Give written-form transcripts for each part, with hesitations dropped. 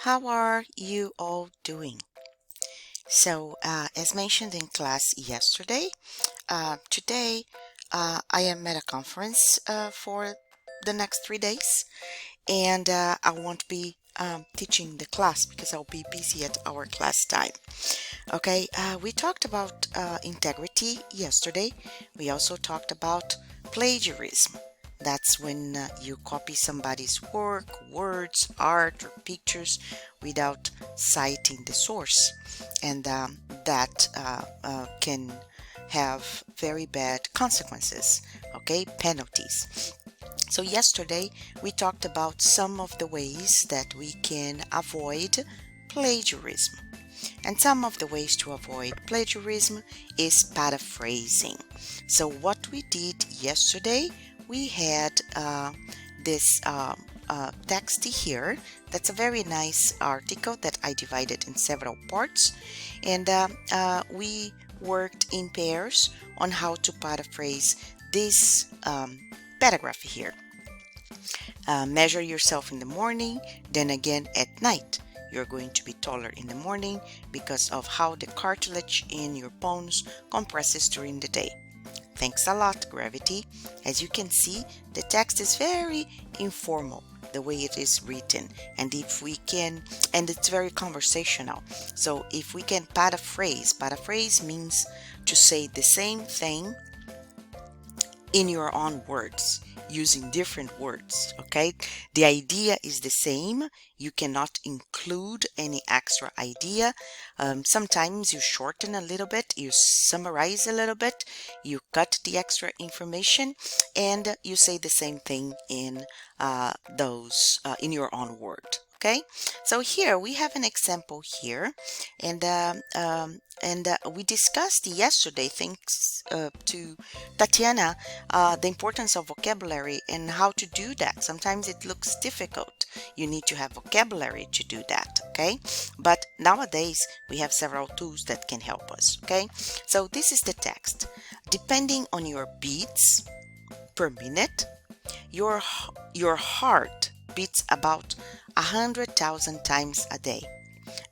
How are you all doing? As mentioned in class yesterday, today I am at a conference for the next 3 days, and I won't be teaching the class because I'll be busy at our class time. Okay, we talked about integrity yesterday. We also talked about plagiarism. That's when you copy somebody's work, words, art, or pictures without citing the source. And that can have very bad consequences, okay, penalties. So, yesterday we talked about some of the ways that we can avoid plagiarism. And some of the ways to avoid plagiarism is paraphrasing. So what we did yesterday, we had this text here. That's a very nice article that I divided in several parts. And we worked in pairs on how to paraphrase this paragraph here. Measure yourself in the morning, then again at night. You're going to be taller in the morning because of how the cartilage in your bones compresses during the day. Thanks a lot, Gravity. As you can see, the text is very informal, the way it is written, and it's very conversational. So if we can paraphrase means to say the same thing in your own words, using different words. Okay, the idea is the same. You cannot include any extra idea. Sometimes you shorten a little bit, you summarize a little bit, you cut the extra information, and you say the same thing in in your own word. Okay, so here we have an example here, and we discussed yesterday, thanks to Tatiana, the importance of vocabulary and how to do that. Sometimes it looks difficult. You need to have vocabulary to do that, okay? But nowadays we have several tools that can help us, okay? So this is the text. Depending on your beats per minute, your heart beats about 100,000 times a day.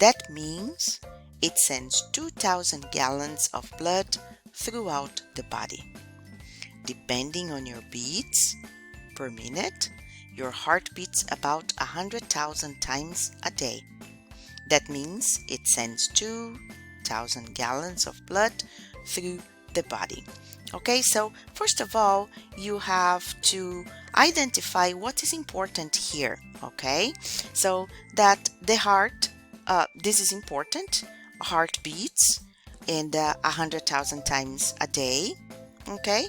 That means it sends 2,000 gallons of blood throughout the body. Depending on your beats per minute, your heart beats about 100,000 times a day. That means it sends 2,000 gallons of blood through the body. Okay, so first of all, you have to identify what is important here. Okay, so that the heart, this is important. Heart beats and 100,000 times a day. Okay,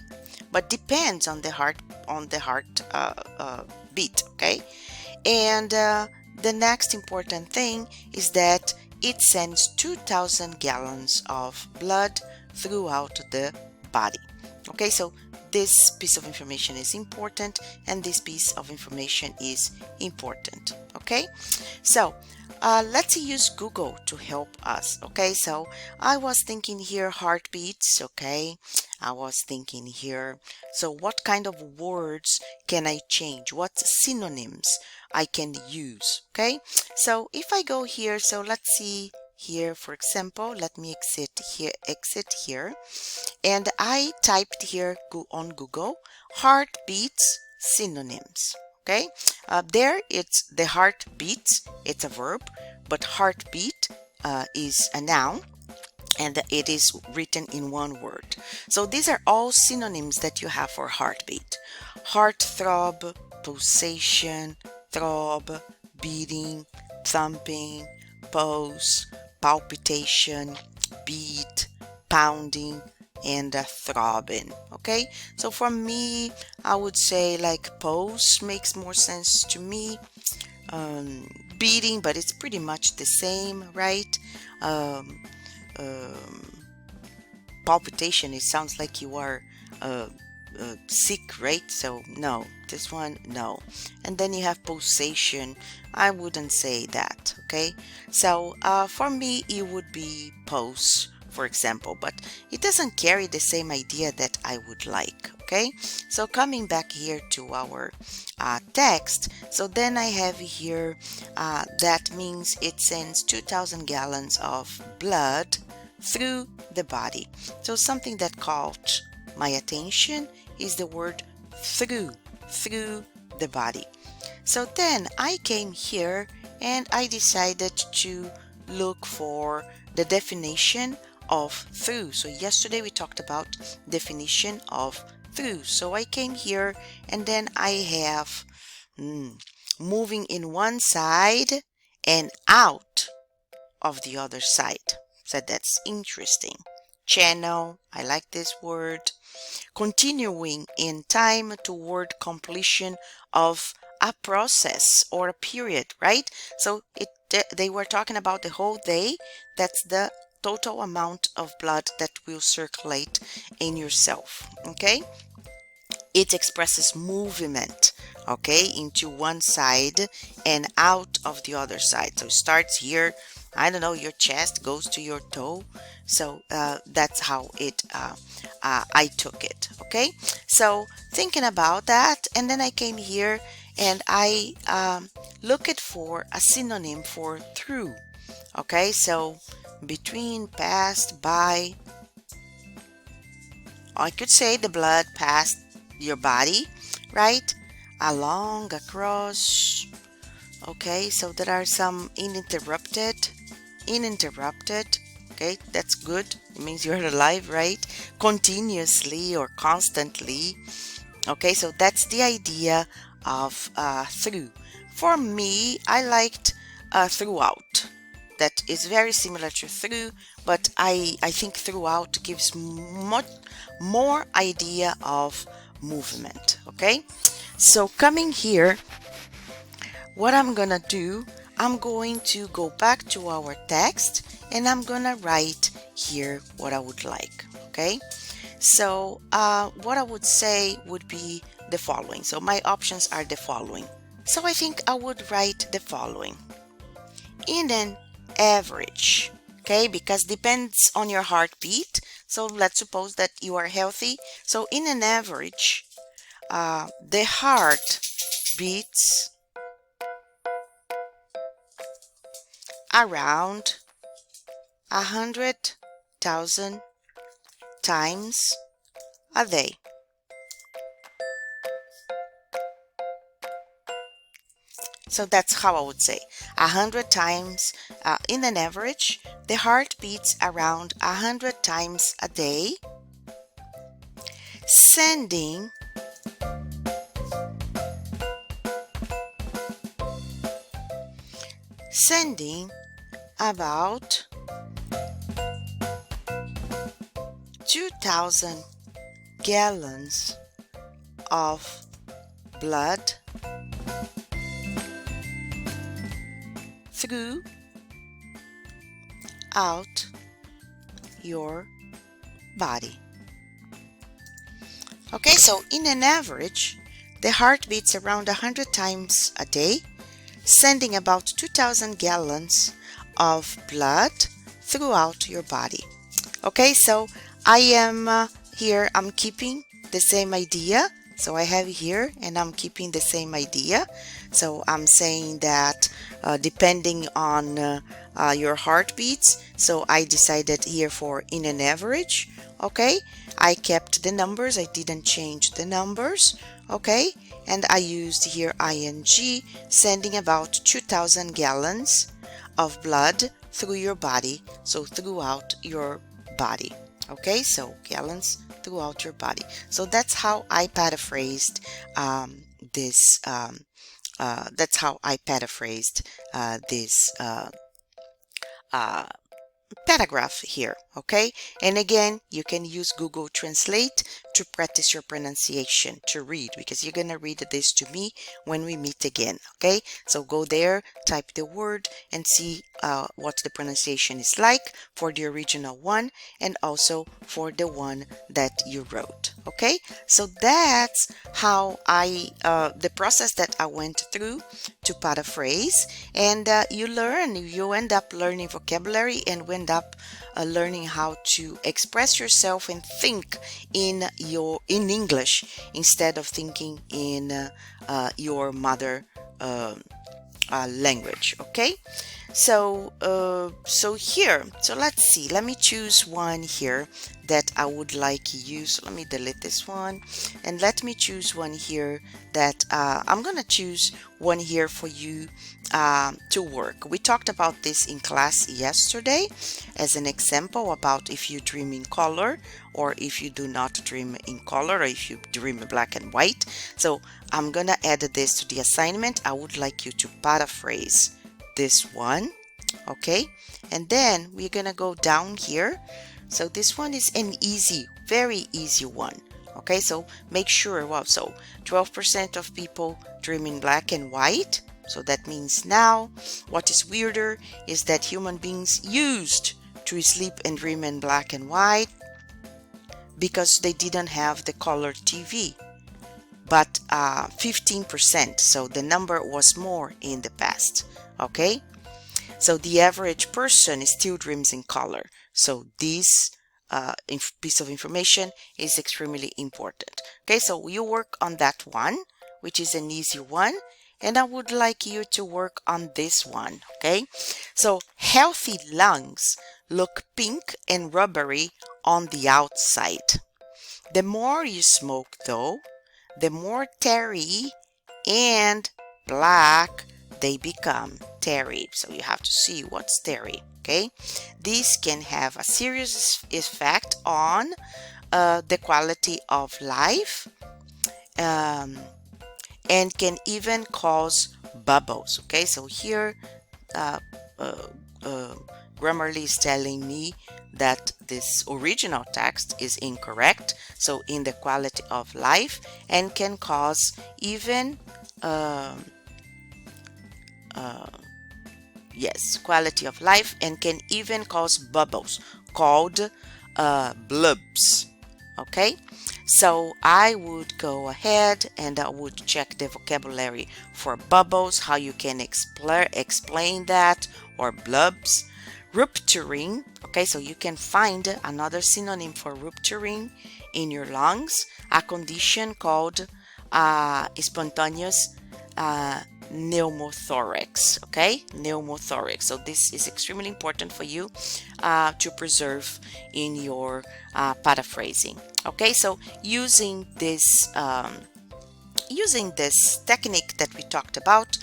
but depends on the heart beat. Okay, and the next important thing is that it sends 2,000 gallons of blood throughout the body. Okay, so this piece of information is important, and this piece of information is important. Okay, so let's use Google to help us. Okay, so I was thinking here heartbeats. Okay, I was thinking here, so what kind of words can I change? What synonyms I can use? Okay, so if I go here, so let's see here, for example, let me exit here, and I typed here on Google heartbeats synonyms. Okay, there it's the heart beats, it's a verb, but heartbeat is a noun, and it is written in one word. So these are all synonyms that you have for heartbeat: heart throb, pulsation, throb, beating, thumping, pulse, palpitation, beat, pounding, and throbbing. Okay, so for me, I would say like pulse makes more sense to me. Beating, but it's pretty much the same, right? um, Palpitation, it sounds like you are sick, right? So no, this one, no. And then you have pulsation. I wouldn't say that. Okay, so for me it would be pulse for example, but it doesn't carry the same idea that I would like. Okay, so coming back here to our text, so then I have here that means it sends 2,000 gallons of blood through the body. So something that caught my attention is the word through the body. So then I came here and I decided to look for the definition of through. So yesterday we talked about definition of through. So I came here and then I have moving in one side and out of the other side. So that's interesting. Channel, I like this word. Continuing in time toward completion of a process or a period, right? So they were talking about the whole day. That's the total amount of blood that will circulate in yourself. Okay, it expresses movement, okay, into one side and out of the other side. So it starts here, I don't know, your chest goes to your toe. So that's how it I took it. Okay, so thinking about that, and then I came here and I looked for a synonym for through. Okay, so between, past, by. I could say the blood passed your body, right? Along, across. Okay, so there are some uninterrupted. Okay, that's good. It means you're alive, right? Continuously or constantly. Okay, so that's the idea of through. For me, I liked throughout. That is very similar to through, but I think throughout gives much more idea of movement. Okay, so coming here, what I'm gonna do, I'm going to go back to our text and I'm gonna write here what I would like. Okay, so what I would say would be the following. So my options are the following. So I think I would write the following. In an average, okay, because depends on your heartbeat. So let's suppose that you are healthy. So in an average, the heart beats around 100,000 times a day. So that's how I would say 100 times in an average. The heart beats around 100 times a day, sending about 2,000 gallons of blood through out your body. Okay, so in an average, the heart beats around 100 times a day, sending about 2,000 gallons of blood throughout your body. Okay, so I am here, I'm keeping the same idea. So I have here and I'm keeping the same idea. So I'm saying that depending on your heartbeats, so I decided here for in an average. Okay, I kept the numbers, I didn't change the numbers. Okay, and I used here ing, sending about 2,000 gallons of blood through your body, so throughout your body. Okay, so gallons throughout your body. So that's how I paraphrased this. That's how I paraphrased this paragraph here. Okay, and again, you can use Google Translate to practice your pronunciation, to read, because you're gonna read this to me when we meet again. Okay, so go there, type the word and see what the pronunciation is like for the original one and also for the one that you wrote. Okay, so that's how I the process that I went through to paraphrase, and you end up learning vocabulary, and you end up learning how to express yourself and think in English instead of thinking in your mother language. Okay, so let's see, let me choose one here that I would like you. So let me delete this one, and let me choose one here that I'm gonna choose one here for you to work. We talked about this in class yesterday as an example about if you dream in color or if you do not dream in color, or if you dream in black and white. So I'm gonna add this to the assignment. I would like you to paraphrase this one. Okay, and then we're gonna go down here. So this one is an easy, very easy one. Okay, so make sure, well, so 12% of people dream in black and white. So that means now what is weirder is that human beings used to sleep and dream in black and white because they didn't have the color TV. But 15%, so the number was more in the past. Okay, so the average person still dreams in color. So this piece of information is extremely important. Okay, so you work on that one, which is an easy one, and I would like you to work on this one. Okay, so healthy lungs look pink and rubbery on the outside. The more you smoke, though, the more tarry and black they become. Tarry, so you have to see what's tarry. Okay, this can have a serious effect on the quality of life, and can even cause bubbles. Okay, so here uh, uh, Grammarly is telling me that this original text is incorrect, so in the quality of life, and can cause even yes, quality of life, and can even cause bubbles called blubs. Okay, so I would go ahead and I would check the vocabulary for bubbles, how you can explain that, or blubs. Rupturing, okay, so you can find another synonym for rupturing in your lungs, a condition called spontaneous pneumothorax. Okay, pneumothorax. So this is extremely important for you to preserve in your paraphrasing. Okay, so using this technique that we talked about,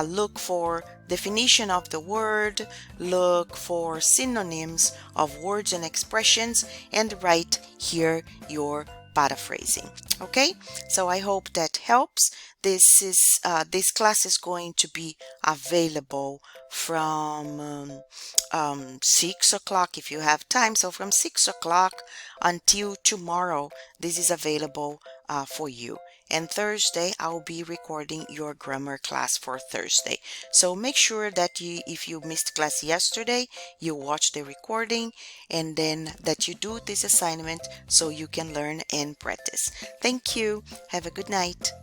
look for definition of the word, look for synonyms of words and expressions, and write here your paraphrasing. Okay, so I hope that helps. This class is going to be available from 6 o'clock if you have time. So from 6 o'clock until tomorrow, this is available for you. And Thursday, I'll be recording your grammar class for Thursday. So make sure that if you missed class yesterday, you watch the recording, and then that you do this assignment so you can learn and practice. Thank you. Have a good night.